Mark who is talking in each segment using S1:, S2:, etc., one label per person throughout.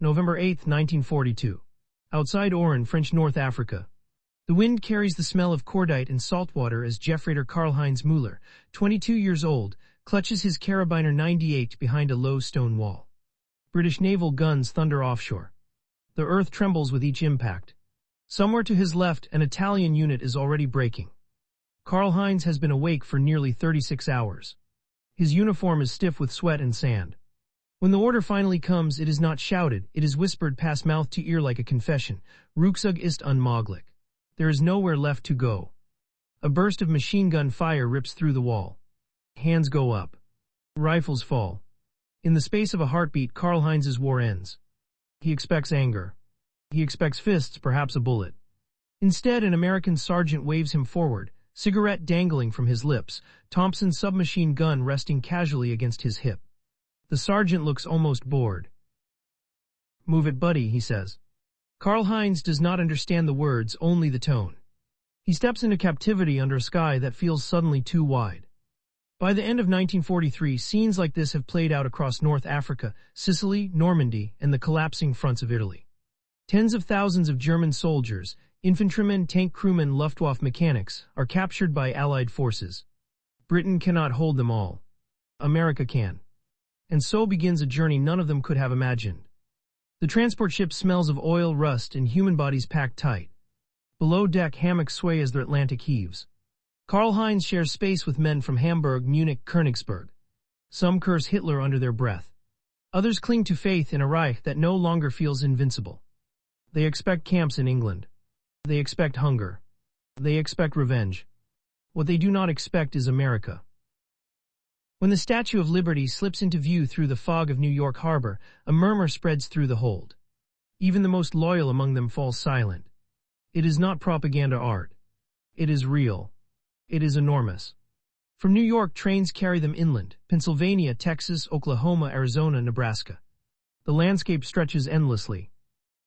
S1: November 8, 1942. Outside Oran, French North Africa. The wind carries the smell of cordite and saltwater as Jeffreiter Karl-Heinz Müller, 22 years old, clutches his Karabiner 98 behind a low stone wall. British naval guns thunder offshore. The earth trembles with each impact. Somewhere to his left, an Italian unit is already breaking. Karl-Heinz has been awake for nearly 36 hours. His uniform is stiff with sweat and sand. When the order finally comes, it is not shouted, it is whispered past mouth to ear like a confession. Rückzug ist unmöglich. There is nowhere left to go. A burst of machine gun fire rips through the wall. Hands go up. Rifles fall. In the space of a heartbeat, Karl-Heinz's war ends. He expects anger. He expects fists, perhaps a bullet. Instead, an American sergeant waves him forward, cigarette dangling from his lips, Thompson's submachine gun resting casually against his hip. The sergeant looks almost bored. "Move it, buddy," he says. Karl-Heinz does not understand the words, only the tone. He steps into captivity under a sky that feels suddenly too wide. By the end of 1943, scenes like this have played out across North Africa, Sicily, Normandy, and the collapsing fronts of Italy. Tens of thousands of German soldiers, infantrymen, tank crewmen, Luftwaffe mechanics, are captured by Allied forces. Britain cannot hold them all. America can. And so begins a journey none of them could have imagined. The transport ship smells of oil, rust, and human bodies packed tight. Below deck, hammocks sway as the Atlantic heaves. Karl-Heinz shares space with men from Hamburg, Munich, Königsberg. Some curse Hitler under their breath. Others cling to faith in a Reich that no longer feels invincible. They expect camps in England. They expect hunger. They expect revenge. What they do not expect is America. When the Statue of Liberty slips into view through the fog of New York Harbor, a murmur spreads through the hold. Even the most loyal among them fall silent. It is not propaganda art. It is real. It is enormous. From New York, trains carry them inland, Pennsylvania, Texas, Oklahoma, Arizona, Nebraska. The landscape stretches endlessly.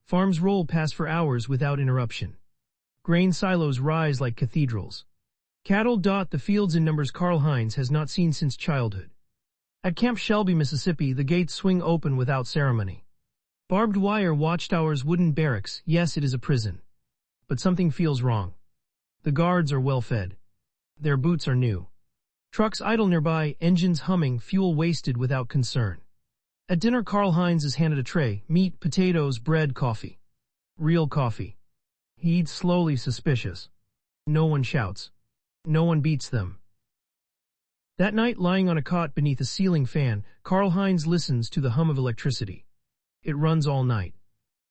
S1: Farms roll past for hours without interruption. Grain silos rise like cathedrals. Cattle dot the fields in numbers Karl-Heinz has not seen since childhood. At Camp Shelby, Mississippi, the gates swing open without ceremony. Barbed wire watchtowers, wooden barracks, yes, it is a prison. But something feels wrong. The guards are well fed. Their boots are new. Trucks idle nearby, engines humming, fuel wasted without concern. At dinner, Karl-Heinz is handed a tray, meat, potatoes, bread, coffee. Real coffee. He eats slowly, suspicious. No one shouts. No one beats them. That night, lying on a cot beneath a ceiling fan, Karl-Heinz listens to the hum of electricity. It runs all night.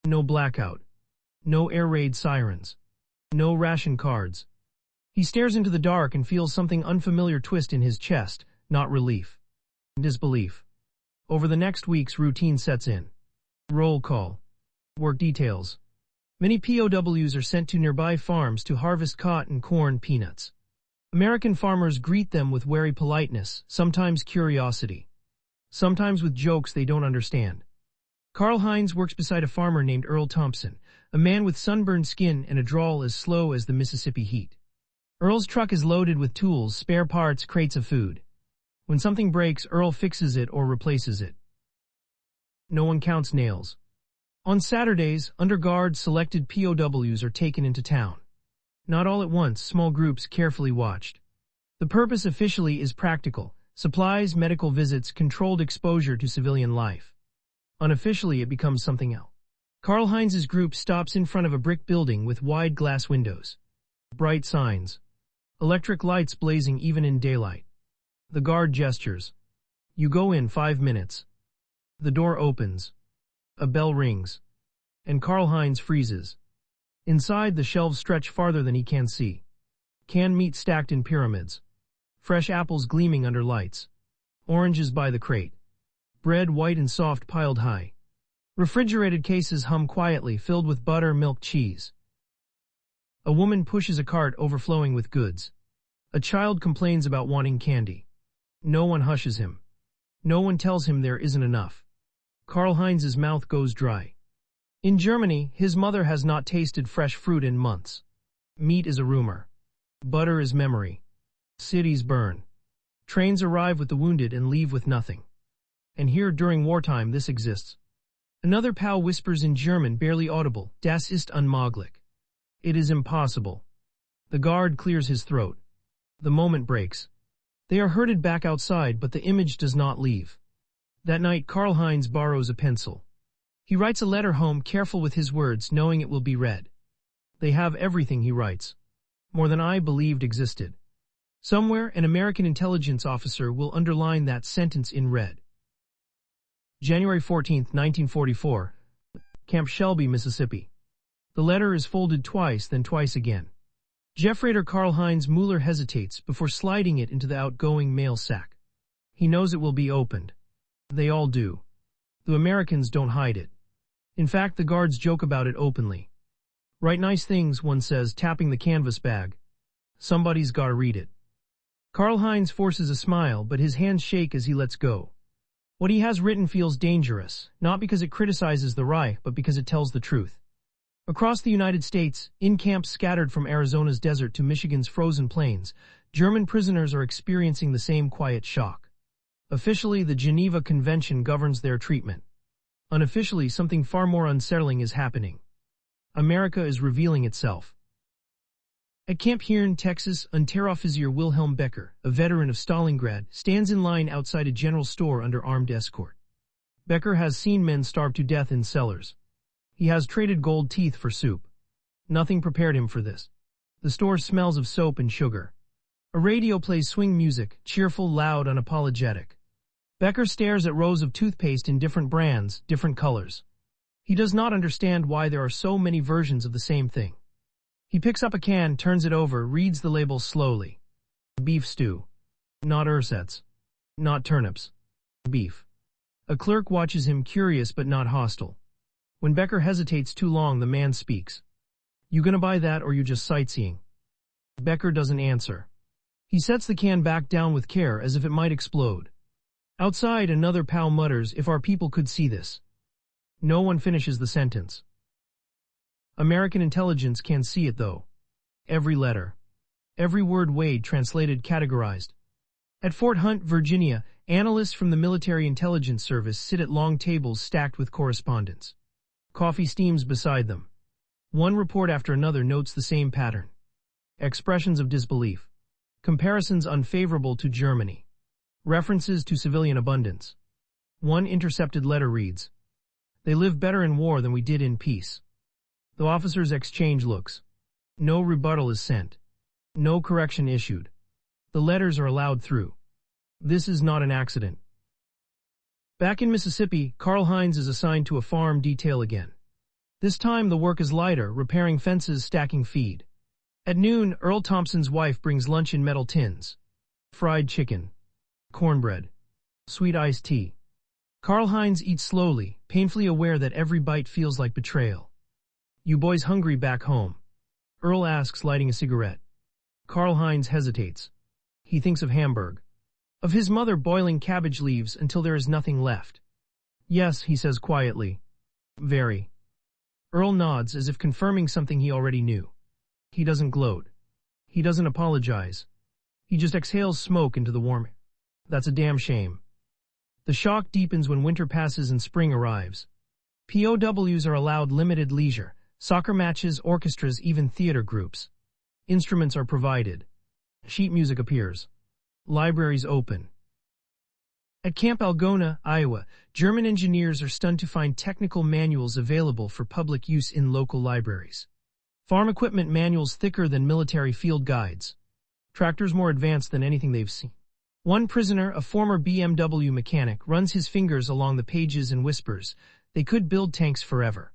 S1: No blackout. No air raid sirens. No ration cards. He stares into the dark and feels something unfamiliar twist in his chest, not relief. Disbelief. Over the next weeks, routine sets in. Roll call. Work details. Many POWs are sent to nearby farms to harvest cotton, corn, peanuts. American farmers greet them with wary politeness, sometimes curiosity. Sometimes with jokes they don't understand. Karl-Heinz works beside a farmer named Earl Thompson, a man with sunburned skin and a drawl as slow as the Mississippi heat. Earl's truck is loaded with tools, spare parts, crates of food. When something breaks, Earl fixes it or replaces it. No one counts nails. On Saturdays, under guard, selected POWs are taken into town. Not all at once, small groups carefully watched. The purpose officially is practical: supplies, medical visits, controlled exposure to civilian life. Unofficially, it becomes something else. Karl-Heinz's group stops in front of a brick building with wide glass windows. Bright signs. Electric lights blazing even in daylight. The guard gestures. You go in 5 minutes. The door opens. A bell rings. And Karl-Heinz freezes. Inside, the shelves stretch farther than he can see. Canned meat stacked in pyramids. Fresh apples gleaming under lights. Oranges by the crate. Bread white and soft piled high. Refrigerated cases hum quietly, filled with butter, milk, cheese. A woman pushes a cart overflowing with goods. A child complains about wanting candy. No one hushes him. No one tells him there isn't enough. Karl-Heinz's mouth goes dry. In Germany, his mother has not tasted fresh fruit in months. Meat is a rumor. Butter is memory. Cities burn. Trains arrive with the wounded and leave with nothing. And here, during wartime, this exists. Another POW whispers in German, barely audible, Das ist unmöglich. It is impossible. The guard clears his throat. The moment breaks. They are herded back outside, but the image does not leave. That night, Karl-Heinz borrows a pencil. He writes a letter home, careful with his words, knowing it will be read. They have everything, he writes. More than I believed existed. Somewhere, an American intelligence officer will underline that sentence in red. January 14, 1944. Camp Shelby, Mississippi. The letter is folded twice, then twice again. Jeffrader Karl-Heinz Müller hesitates before sliding it into the outgoing mail sack. He knows it will be opened. They all do. The Americans don't hide it. In fact, the guards joke about it openly. Write nice things, one says, tapping the canvas bag. Somebody's gotta read it. Karl-Heinz forces a smile, but his hands shake as he lets go. What he has written feels dangerous, not because it criticizes the Reich, but because it tells the truth. Across the United States, in camps scattered from Arizona's desert to Michigan's frozen plains, German prisoners are experiencing the same quiet shock. Officially, the Geneva Convention governs their treatment. Unofficially, something far more unsettling is happening. America is revealing itself. At Camp Hearn, Texas, Unteroffizier Wilhelm Becker, a veteran of Stalingrad, stands in line outside a general store under armed escort. Becker has seen men starve to death in cellars. He has traded gold teeth for soup. Nothing prepared him for this. The store smells of soap and sugar. A radio plays swing music, cheerful, loud, unapologetic. Becker stares at rows of toothpaste in different brands, different colors. He does not understand why there are so many versions of the same thing. He picks up a can, turns it over, reads the label slowly. Beef stew. Not ersatz. Not turnips. Beef. A clerk watches him, curious but not hostile. When Becker hesitates too long, the man speaks. You gonna buy that or you just sightseeing? Becker doesn't answer. He sets the can back down with care as if it might explode. Outside, another POW mutters, if our people could see this. No one finishes the sentence. American intelligence can see it though. Every letter. Every word weighed, translated, categorized. At Fort Hunt, Virginia, analysts from the Military Intelligence Service sit at long tables stacked with correspondence. Coffee steams beside them. One report after another notes the same pattern. Expressions of disbelief. Comparisons unfavorable to Germany. References to civilian abundance. One intercepted letter reads, "They live better in war than we did in peace." The officers exchange looks. No rebuttal is sent. No correction issued. The letters are allowed through. This is not an accident. Back in Mississippi, Karl-Heinz is assigned to a farm detail again. This time the work is lighter, repairing fences, stacking feed. At noon, Earl Thompson's wife brings lunch in metal tins. Fried chicken. Cornbread. Sweet iced tea. Karl-Heinz eats slowly, painfully aware that every bite feels like betrayal. You boys hungry back home? Earl asks, lighting a cigarette. Karl-Heinz hesitates. He thinks of Hamburg. Of his mother boiling cabbage leaves until there is nothing left. Yes, he says quietly. Very. Earl nods as if confirming something he already knew. He doesn't gloat. He doesn't apologize. He just exhales smoke into the warm air. That's a damn shame. The shock deepens when winter passes and spring arrives. POWs are allowed limited leisure, soccer matches, orchestras, even theater groups. Instruments are provided. Sheet music appears. Libraries open. At Camp Algona, Iowa, German engineers are stunned to find technical manuals available for public use in local libraries. Farm equipment manuals thicker than military field guides. Tractors more advanced than anything they've seen. One prisoner, a former BMW mechanic, runs his fingers along the pages and whispers, "They could build tanks forever."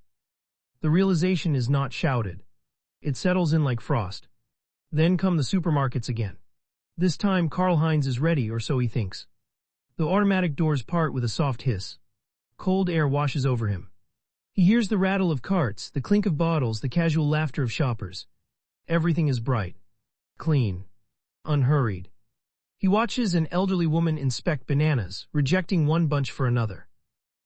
S1: The realization is not shouted. It settles in like frost. Then come the supermarkets again. This time Karl-Heinz is ready, or so he thinks. The automatic doors part with a soft hiss. Cold air washes over him. He hears the rattle of carts, the clink of bottles, the casual laughter of shoppers. Everything is bright, clean, unhurried. He watches an elderly woman inspect bananas, rejecting one bunch for another.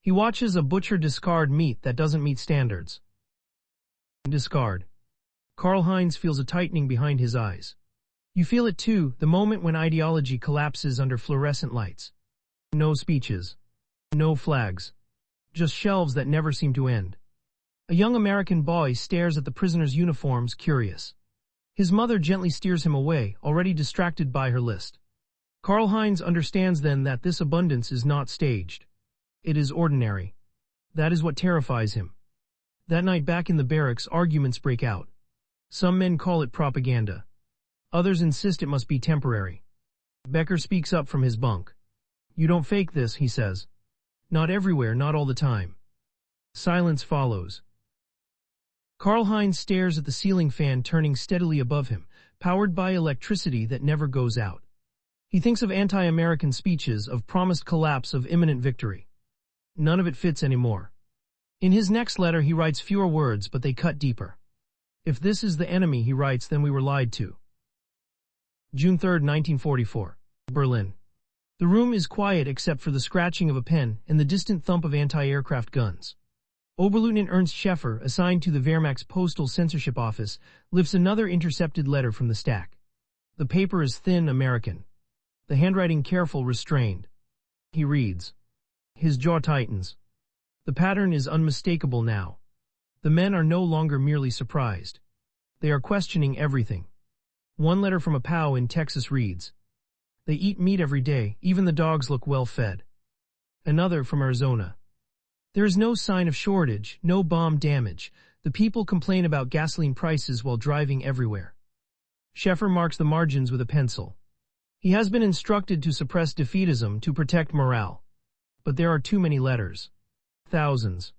S1: He watches a butcher discard meat that doesn't meet standards. Discard. Karl-Heinz feels a tightening behind his eyes. You feel it too, the moment when ideology collapses under fluorescent lights. No speeches. No flags. just shelves that never seem to end. A young American boy stares at the prisoners' uniforms, curious. His mother gently steers him away, already distracted by her list. Karl-Heinz understands then that this abundance is not staged. It is ordinary. That is what terrifies him. That night back in the barracks, arguments break out. Some men call it propaganda. Others insist it must be temporary. Becker speaks up from his bunk. "You don't fake this," he says. "Not everywhere, not all the time." Silence follows. Karl-Heinz stares at the ceiling fan turning steadily above him, powered by electricity that never goes out. He thinks of anti-American speeches, of promised collapse, of imminent victory. None of it fits anymore. In his next letter he writes fewer words, but they cut deeper. "If this is the enemy," he writes, "then we were lied to." June 3, 1944. Berlin. The room is quiet except for the scratching of a pen and the distant thump of anti-aircraft guns. Oberleutnant Ernst Schäfer, assigned to the Wehrmacht's postal censorship office, lifts another intercepted letter from the stack. The paper is thin, American. The handwriting careful, restrained. He reads. His jaw tightens. The pattern is unmistakable now. The men are no longer merely surprised. They are questioning everything. One letter from a POW in Texas reads, "They eat meat every day, even the dogs look well fed." Another from Arizona. "There is no sign of shortage, no bomb damage. The people complain about gasoline prices while driving everywhere." Schäfer marks the margins with a pencil. He has been instructed to suppress defeatism to protect morale. But there are too many letters. Thousands.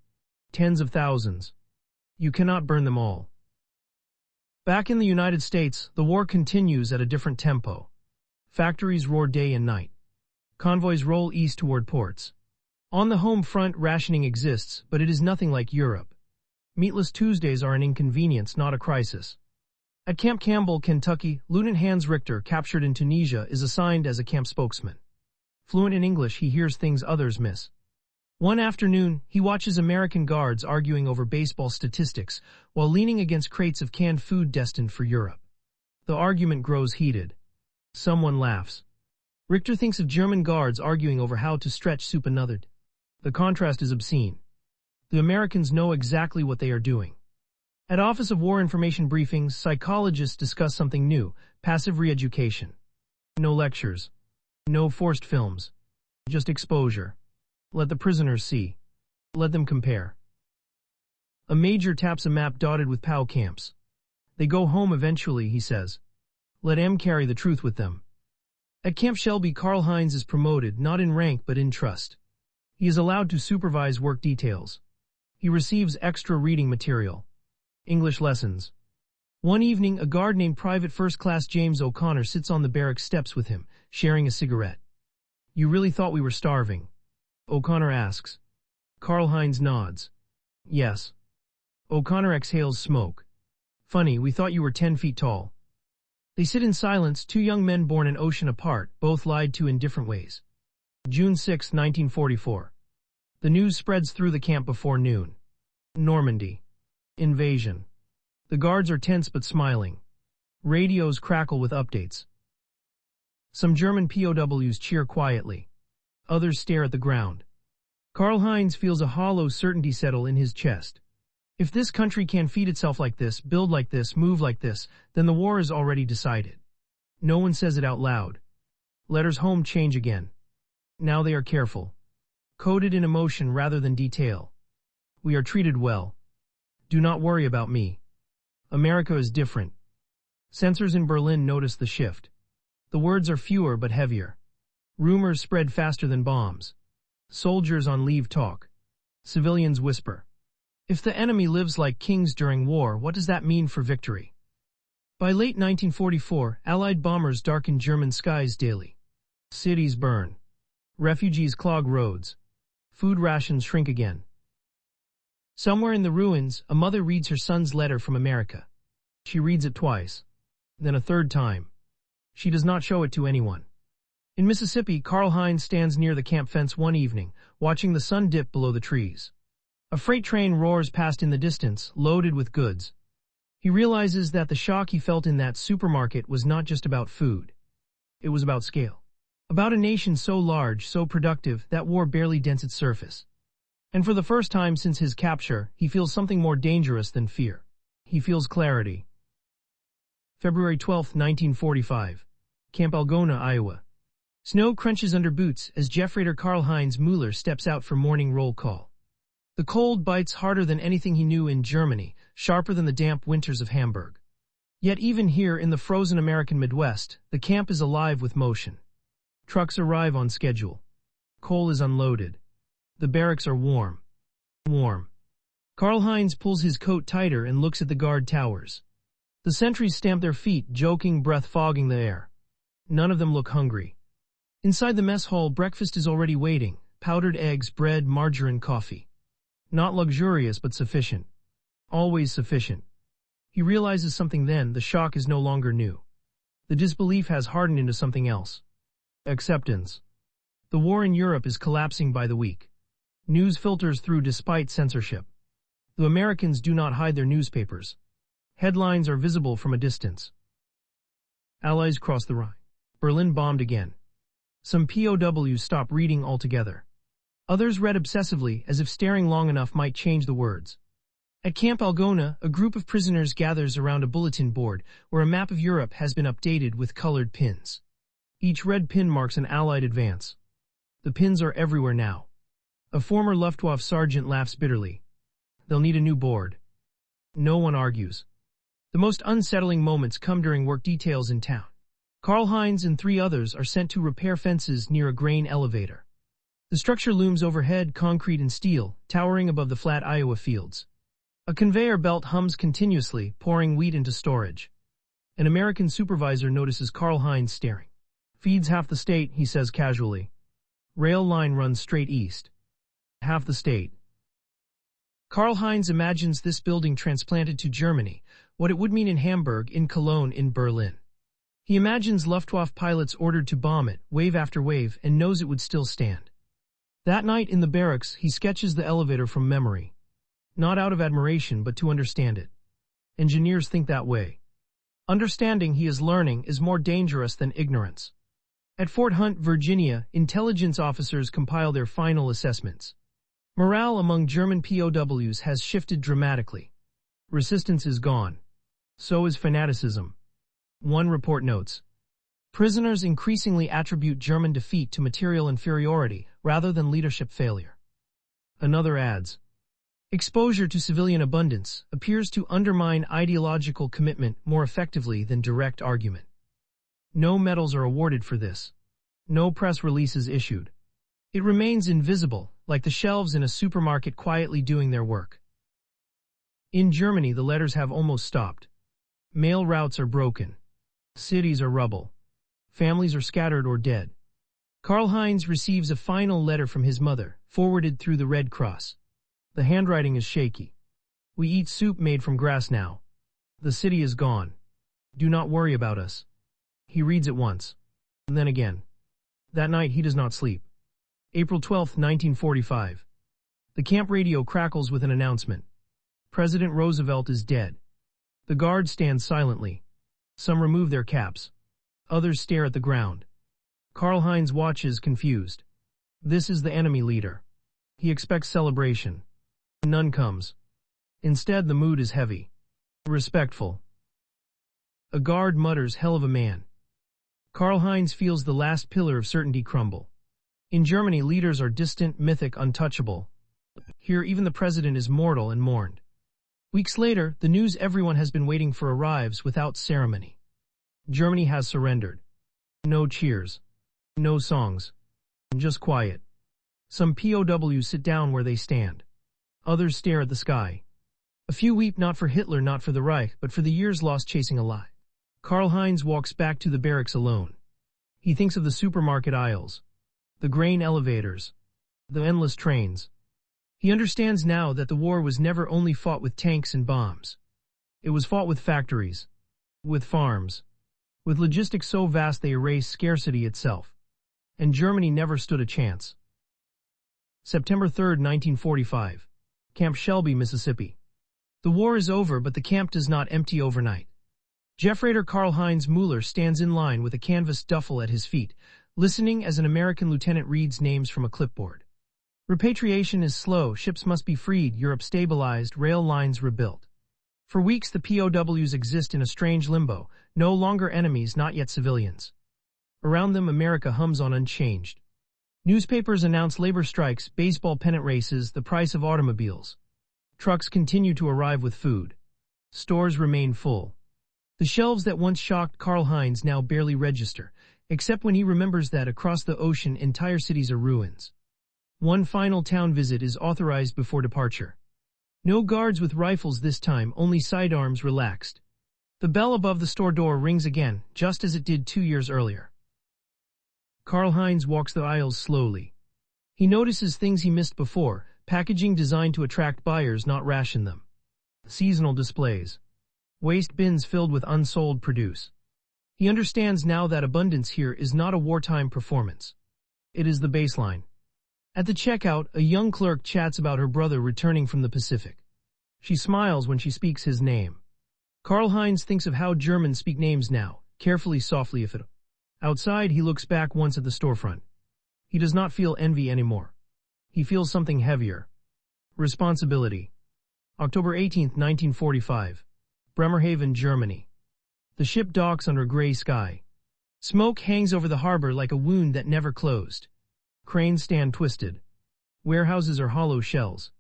S1: Tens of thousands. You cannot burn them all. Back in the United States, the war continues at a different tempo. Factories roar day and night. Convoys roll east toward ports. On the home front, rationing exists, but it is nothing like Europe. Meatless Tuesdays are an inconvenience, not a crisis. At Camp Campbell, Kentucky, Lieutenant Hans Richter, captured in Tunisia, is assigned as a camp spokesman. Fluent in English, he hears things others miss. One afternoon, he watches American guards arguing over baseball statistics while leaning against crates of canned food destined for Europe. The argument grows heated. Someone laughs. Richter thinks of German guards arguing over how to stretch soup another. The contrast is obscene. The Americans know exactly what they are doing. At Office of War Information briefings, psychologists discuss something new, passive re-education. No lectures. No forced films. Just exposure. Let the prisoners see. Let them compare. A major taps a map dotted with POW camps. They go home eventually, he says. Let M carry the truth with them. At Camp Shelby, Karl-Heinz is promoted, not in rank but in trust. He is allowed to supervise work details. He receives extra reading material. English lessons. One evening, a guard named Private First Class James O'Connor sits on the barracks steps with him, sharing a cigarette. "You really thought we were starving?" O'Connor asks. Karl-Heinz nods. "Yes." O'Connor exhales smoke. "Funny, we thought you were 10 feet tall." They sit in silence, two young men born an ocean apart, both lied to in different ways. June 6, 1944. The news spreads through the camp before noon. Normandy. Invasion. The guards are tense but smiling. Radios crackle with updates. Some German POWs cheer quietly. Others stare at the ground. Karl-Heinz feels a hollow certainty settle in his chest. If this country can feed itself like this, build like this, move like this, then the war is already decided. No one says it out loud. Letters home change again. Now they are careful. Coded in emotion rather than detail. We are treated well. Do not worry about me. America is different. Censors in Berlin notice the shift. The words are fewer but heavier. Rumors spread faster than bombs. Soldiers on leave talk. Civilians whisper. If the enemy lives like kings during war, what does that mean for victory? By late 1944, Allied bombers darken German skies daily. Cities burn. Refugees clog roads. Food rations shrink again. Somewhere in the ruins, a mother reads her son's letter from America. She reads it twice. Then a third time. She does not show it to anyone. In Mississippi, Karl-Heinz stands near the camp fence one evening, watching the sun dip below the trees. A freight train roars past in the distance, loaded with goods. He realizes that the shock he felt in that supermarket was not just about food. It was about scale. About a nation so large, so productive, that war barely dents its surface. And for the first time since his capture, he feels something more dangerous than fear. He feels clarity. February 12, 1945. Camp Algona, Iowa. Snow crunches under boots as Jeffreiter Karl-Heinz Müller steps out for morning roll call. The cold bites harder than anything he knew in Germany, sharper than the damp winters of Hamburg. Yet even here in the frozen American Midwest, the camp is alive with motion. Trucks arrive on schedule. Coal is unloaded. The barracks are warm. Warm. Karl-Heinz pulls his coat tighter and looks at the guard towers. The sentries stamp their feet, joking breath fogging the air. None of them look hungry. Inside the mess hall, breakfast is already waiting. Powdered eggs, bread, margarine, coffee. Not luxurious, but sufficient. Always sufficient. He realizes something then. The shock is no longer new. The disbelief has hardened into something else. Acceptance. The war in Europe is collapsing by the week. News filters through despite censorship. The Americans do not hide their newspapers. Headlines are visible from a distance. Allies cross the Rhine. Berlin bombed again. Some POWs stop reading altogether. Others read obsessively, as if staring long enough might change the words. At Camp Algona, a group of prisoners gathers around a bulletin board where a map of Europe has been updated with colored pins. Each red pin marks an Allied advance. The pins are everywhere now. A former Luftwaffe sergeant laughs bitterly. They'll need a new board. No one argues. The most unsettling moments come during work details in town. Karl-Heinz and 3 others are sent to repair fences near a grain elevator. The structure looms overhead, concrete and steel, towering above the flat Iowa fields. A conveyor belt hums continuously, pouring wheat into storage. An American supervisor notices Karl-Heinz staring. Feeds half the state, he says casually. Rail line runs straight east. Half the state. Karl-Heinz imagines this building transplanted to Germany, what it would mean in Hamburg, in Cologne, in Berlin. He imagines Luftwaffe pilots ordered to bomb it, wave after wave, and knows it would still stand. That night in the barracks, he sketches the elevator from memory. Not out of admiration, but to understand it. Engineers think that way. Understanding, he is learning, is more dangerous than ignorance. At Fort Hunt, Virginia, intelligence officers compile their final assessments. Morale among German POWs has shifted dramatically. Resistance is gone. So is fanaticism. One report notes, prisoners increasingly attribute German defeat to material inferiority rather than leadership failure. Another adds, exposure to civilian abundance appears to undermine ideological commitment more effectively than direct argument. No medals are awarded for this. No press release is issued. It remains invisible, like the shelves in a supermarket quietly doing their work. In Germany, the letters have almost stopped. Mail routes are broken. Cities are rubble. Families are scattered or dead. Karl-Heinz receives a final letter from his mother, forwarded through the Red Cross. The handwriting is shaky. We eat soup made from grass now. The city is gone. Do not worry about us. He reads it once. And then again. That night he does not sleep. April 12, 1945. The camp radio crackles with an announcement. President Roosevelt is dead. The guards stand silently. Some remove their caps. Others stare at the ground. Karl-Heinz watches, confused. This is the enemy leader. He expects celebration. None comes. Instead, the mood is heavy. Respectful. A guard mutters, "Hell of a man." Karl-Heinz feels the last pillar of certainty crumble. In Germany, leaders are distant, mythic, untouchable. Here, even the president is mortal and mourned. Weeks later, the news everyone has been waiting for arrives without ceremony. Germany has surrendered. No cheers. No songs. Just quiet. Some POWs sit down where they stand. Others stare at the sky. A few weep not for Hitler, not for the Reich, but for the years lost chasing a lie. Karl-Heinz walks back to the barracks alone. He thinks of the supermarket aisles, the grain elevators, the endless trains. He understands now that the war was never only fought with tanks and bombs. It was fought with factories, with farms, with logistics so vast they erase scarcity itself. And Germany never stood a chance. September 3, 1945. Camp Shelby, Mississippi. The war is over, but the camp does not empty overnight. Jeffreiter Karl-Heinz Müller stands in line with a canvas duffel at his feet, listening as an American lieutenant reads names from a clipboard. Repatriation is slow, ships must be freed, Europe stabilized, rail lines rebuilt. For weeks the POWs exist in a strange limbo, no longer enemies, not yet civilians. Around them America hums on unchanged. Newspapers announce labor strikes, baseball pennant races, the price of automobiles. Trucks continue to arrive with food. Stores remain full. The shelves that once shocked Karl-Heinz now barely register, except when he remembers that across the ocean entire cities are ruins. One final town visit is authorized before departure. No guards with rifles this time, only sidearms relaxed. The bell above the store door rings again, just as it did 2 years earlier. Karl-Heinz walks the aisles slowly. He notices things he missed before, packaging designed to attract buyers, not ration them. Seasonal displays. Waste bins filled with unsold produce. He understands now that abundance here is not a wartime performance. It is the baseline. At the checkout, a young clerk chats about her brother returning from the Pacific. She smiles when she speaks his name. Karl-Heinz thinks of how Germans speak names now, carefully, softly if it. Outside, he looks back once at the storefront. He does not feel envy anymore. He feels something heavier. Responsibility. October 18, 1945. Bremerhaven, Germany. The ship docks under gray sky. Smoke hangs over the harbor like a wound that never closed. Cranes stand twisted. Warehouses are hollow shells.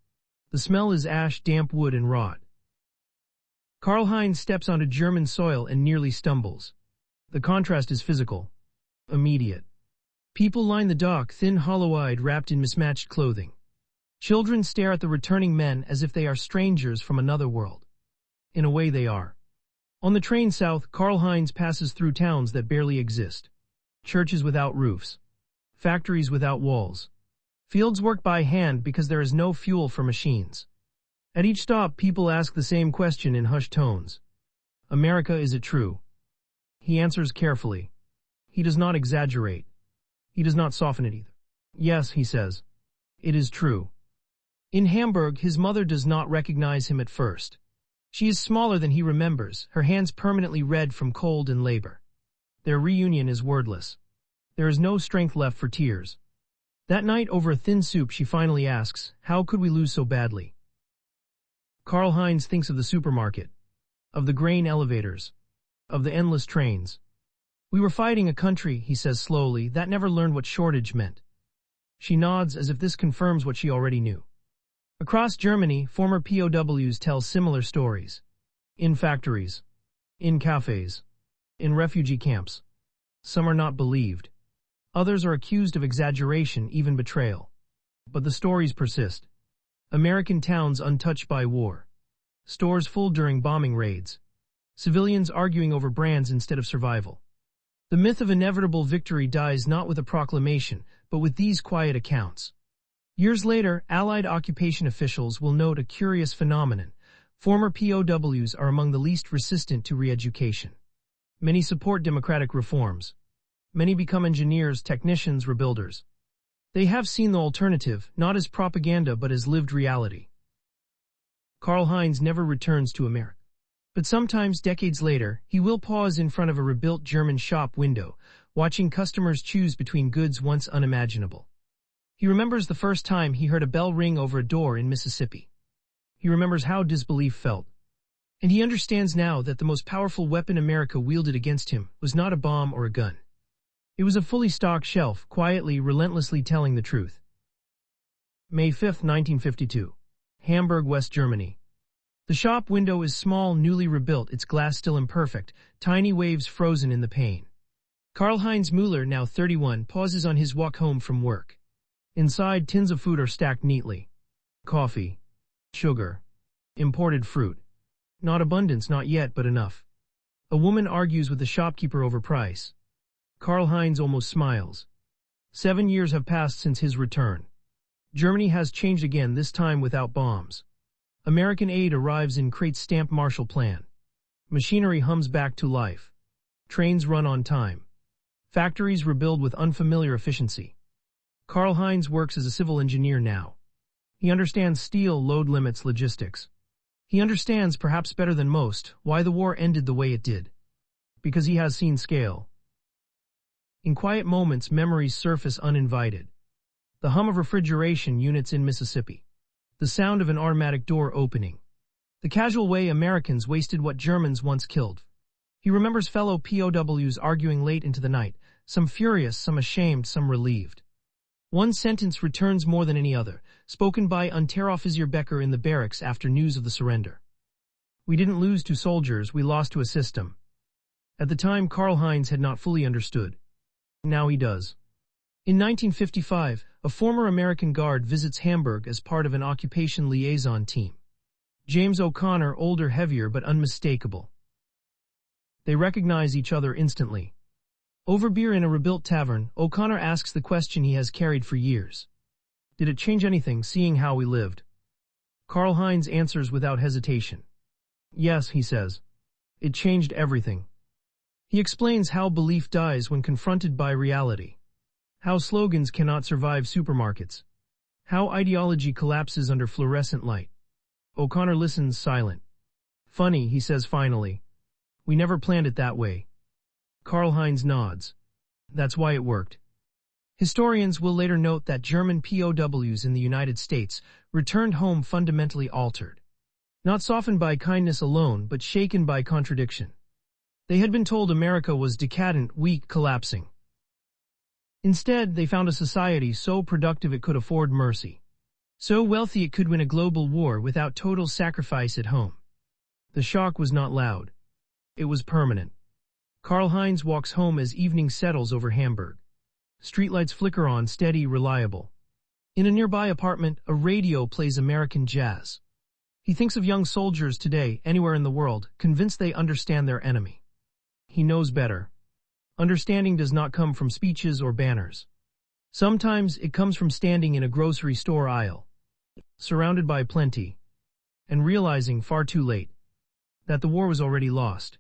S1: The smell is ash, damp wood, and rot. Karl-Heinz steps onto German soil and nearly stumbles. The contrast is physical. Immediate. People line the dock, thin, hollow-eyed, wrapped in mismatched clothing. Children stare at the returning men as if they are strangers from another world. In a way they are. On the train south, Karl-Heinz passes through towns that barely exist. Churches without roofs. Factories without walls. Fields worked by hand because there is no fuel for machines. At each stop, people ask the same question in hushed tones. America, is it true? He answers carefully. He does not exaggerate. He does not soften it either. Yes, he says. It is true. In Hamburg, his mother does not recognize him at first. She is smaller than he remembers, her hands permanently red from cold and labor. Their reunion is wordless. There is no strength left for tears. That night, over a thin soup, she finally asks, how could we lose so badly? Karl-Heinz thinks of the supermarket, of the grain elevators, of the endless trains. We were fighting a country, he says slowly, that never learned what shortage meant. She nods as if this confirms what she already knew. Across Germany, former POWs tell similar stories. In factories, in cafes, in refugee camps. Some are not believed. Others are accused of exaggeration, even betrayal. But the stories persist. American towns untouched by war. Stores full during bombing raids. Civilians arguing over brands instead of survival. The myth of inevitable victory dies not with a proclamation, but with these quiet accounts. Years later, Allied occupation officials will note a curious phenomenon. Former POWs are among the least resistant to re-education. Many support democratic reforms. Many become engineers, technicians, rebuilders. They have seen the alternative, not as propaganda but as lived reality. Karl-Heinz never returns to America. But sometimes, decades later, he will pause in front of a rebuilt German shop window, watching customers choose between goods once unimaginable. He remembers the first time he heard a bell ring over a door in Mississippi. He remembers how disbelief felt. And he understands now that the most powerful weapon America wielded against him was not a bomb or a gun. It was a fully stocked shelf, quietly, relentlessly telling the truth. May 5, 1952. Hamburg, West Germany. The shop window is small, newly rebuilt, its glass still imperfect, tiny waves frozen in the pane. Karl-Heinz Müller, now 31, pauses on his walk home from work. Inside, tins of food are stacked neatly. Coffee. Sugar. Imported fruit. Not abundance, not yet, but enough. A woman argues with the shopkeeper over price. Karl-Heinz almost smiles. 7 years have passed since his return. Germany has changed again, this time without bombs. American aid arrives in crates stamped Marshall Plan. Machinery hums back to life. Trains run on time. Factories rebuild with unfamiliar efficiency. Karl-Heinz works as a civil engineer now. He understands steel, load limits, logistics. He understands, perhaps better than most, why the war ended the way it did. Because he has seen scale. In quiet moments, memories surface uninvited. the hum of refrigeration units in Mississippi, the sound of an automatic door opening, the casual way Americans wasted what Germans once killed. He remembers fellow POWs arguing late into the night, some furious, some ashamed, some relieved. One sentence returns more than any other, spoken by Unteroffizier Becker in the barracks after news of the surrender. "We didn't lose to soldiers, we lost to a system." At the time, Karl-Heinz had not fully understood. Now he does. In 1955, a former American guard visits Hamburg as part of an occupation liaison team. James O'Connor, older, heavier, but unmistakable. They recognize each other instantly. Over beer in a rebuilt tavern, O'Connor asks the question he has carried for years. "Did it change anything, seeing how we lived?" Karl-Heinz answers without hesitation. "Yes," he says. "It changed everything." He explains how belief dies when confronted by reality. How slogans cannot survive supermarkets. How ideology collapses under fluorescent light. O'Connor listens silent. "Funny," he says finally. "We never planned it that way." Karl-Heinz nods. That's why it worked. Historians will later note that German POWs in the United States returned home fundamentally altered. Not softened by kindness alone, but shaken by contradiction. They had been told America was decadent, weak, collapsing. Instead, they found a society so productive it could afford mercy. So wealthy it could win a global war without total sacrifice at home. The shock was not loud. It was permanent. Karl-Heinz walks home as evening settles over Hamburg. Streetlights flicker on, steady, reliable. In a nearby apartment, a radio plays American jazz. He thinks of young soldiers today, anywhere in the world, convinced they understand their enemy. He knows better. Understanding does not come from speeches or banners. Sometimes it comes from standing in a grocery store aisle, surrounded by plenty, and realizing far too late that the war was already lost.